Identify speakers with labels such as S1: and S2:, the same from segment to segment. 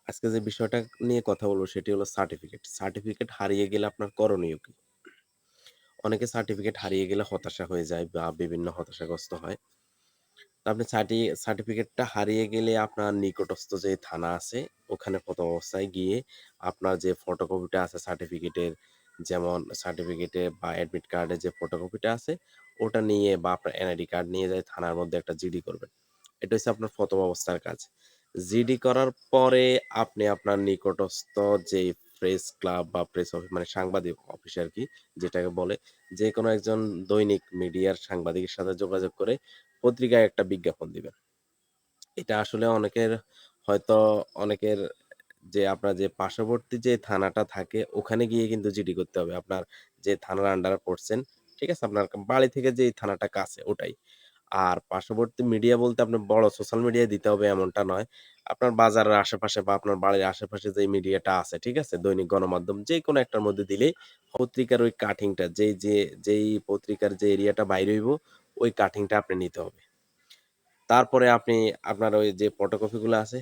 S1: আজকে যে বিষয়টা নিয়ে কথা বলব সেটি হলো সার্টিফিকেট। সার্টিফিকেট হারিয়ে গেলে আপনার করণীয় কি? অনেকে সার্টিফিকেট হারিয়ে গেলে হতাশা হয়ে যায় বা বিভিন্ন হতাশাগ্রস্ত হয়। তো আপনি সার্টিফিকেটটা হারিয়ে গেলে আপনার নিকটস্থ যে থানা আছে ওখানে প্রথম অবস্থায় গিয়ে আপনার যে ফটোকপিটা আছে সার্টিফিকেটের, যেমন সার্টিফিকেটে বা অ্যাডমিট কার্ডের যে ফটোকপিটা আছে ওটা নিয়ে বা আপনার এনআইডি কার্ড নিয়ে যাই থানার মধ্যে একটা জিডি করবেন। এটা হচ্ছে আপনার প্রথম অবস্থার কাজ। জিডি করার পরে আপনি আপনার নিকটস্থ যেই প্রেস ক্লাব বা প্রেস অফিস মানে সাংবাদিক অফিস আরকি যেটাকে বলে, যেকোনো একজন দৈনিক মিডিয়ার সাংবাদিকের সাথে যোগাযোগ করে পত্রিকায় একটা বিজ্ঞাপন দিবেন। এটা আসলে হয়তো অনেকের যে আপনার যে পার্শ্ববর্তী যে থানাটা থাকে ওখানে গিয়ে কিন্তু জিডি করতে হবে। আপনার যে থানার আন্ডারে পড়ছেন, ঠিক আছে? আপনার বাড়ি থেকে যেই থানাটা কাছে ওটাই। আর পার্শ্ববর্তী মিডিয়া বলতে আপনার বড় সোশ্যাল মিডিয়ায় দিতে হবে এমনটা নয়। আপনার বাজারের আশেপাশে বা আপনার বাড়ির আশেপাশে যেই মিডিয়াটা আছে, ঠিক আছে? দৈনিক গণমাধ্যম যেকোনো একটার মধ্যে দিলেই পত্রিকার ওই কাটিংটা যেই পত্রিকার যে এরিয়াটা বাইর হইব ওই কাটিংটা আপনি নিতে হবে। তারপরে আপনি আপনার ওই যে ফটোকপিগুলো আছে,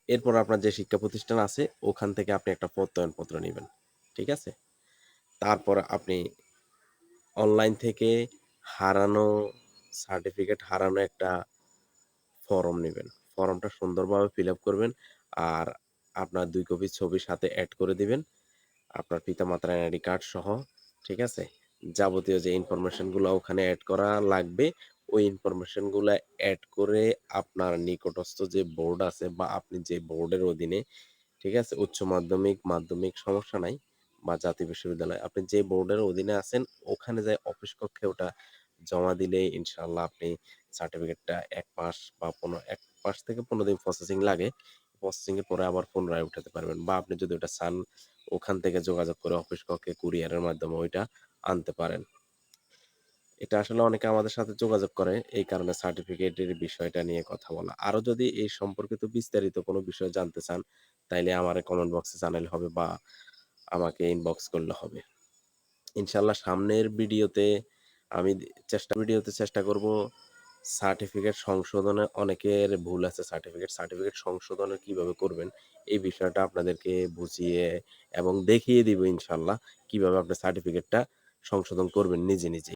S1: এরপর আপনার যে শিক্ষা প্রতিষ্ঠান আছে ওখান থেকে আপনি একটা প্রত্যয়নপত্র নিবেন। ঠিক আছে? তারপর আপনি অনলাইন থেকে হারানো হারানো একটা ফরম নিবেন। ফরমটা সুন্দরভাবে ফিল আপ করবেন। আর আপনার ২ কপি ছবি সাথে এড করে দিবেন। আপনার পিতামাতার এনআইডি কার্ড সহ, ঠিক আছে? যাবতীয় যে ইনফরমেশন গুলা ওখানে এড করা লাগবে, ওই ইনফরমেশন গুলা এড করে আপনার নিকটস্থ যে বোর্ড আছে বা আপনি যে বোর্ডের অধীনে, ঠিক আছে? উচ্চ মাধ্যমিক, মাধ্যমিক সমস্যা নাই বা জাতীয় বিশ্ববিদ্যালয়। আপনি যে বোর্ডের অধীনে আছেন ওখানে যায়ে অফিস কক্ষে ওটা জমা দিলেই ইনশাআল্লাহ আপনি সার্টিফিকেটটা ১ মাস বা ১ মাস থেকে ১৫ দিন প্রসেসিং লাগে। প্রসেসিং এর পরে আবার পুনরায় উঠাতে পারবেন বা আপনি যদি ওটা চান ওখান থেকে যোগাযোগ করে অফিস কক্ষে কুরিয়ারের মাধ্যমে ওইটা আনতে পারেন। এটা আসলে অনেকে আমাদের সাথে যোগাযোগ করে এই কারণে সার্টিফিকেটের বিষয়টা নিয়ে কথা বলা। আরো যদি এই সম্পর্কিত বিস্তারিত কোনো বিষয় জানতে চান, তাইলে আমারে কমেন্ট বক্সে জানাইলে হবে বা আমাকে ইনবক্স করলে হবে। ইনশাআল্লাহ সামনের ভিডিওতে আমি ভিডিওতে চেষ্টা করব সার্টিফিকেট সংশোধনে অনেকের ভুল আছে সার্টিফিকেট সংশোধনে কিভাবে করবেন এই বিষয়টা আপনাদেরকে বুঝিয়ে এবং দেখিয়ে দিব ইনশাআল্লাহ কিভাবে আপনি সার্টিফিকেটটা সংশোধন করবেন নিজে, নিজে।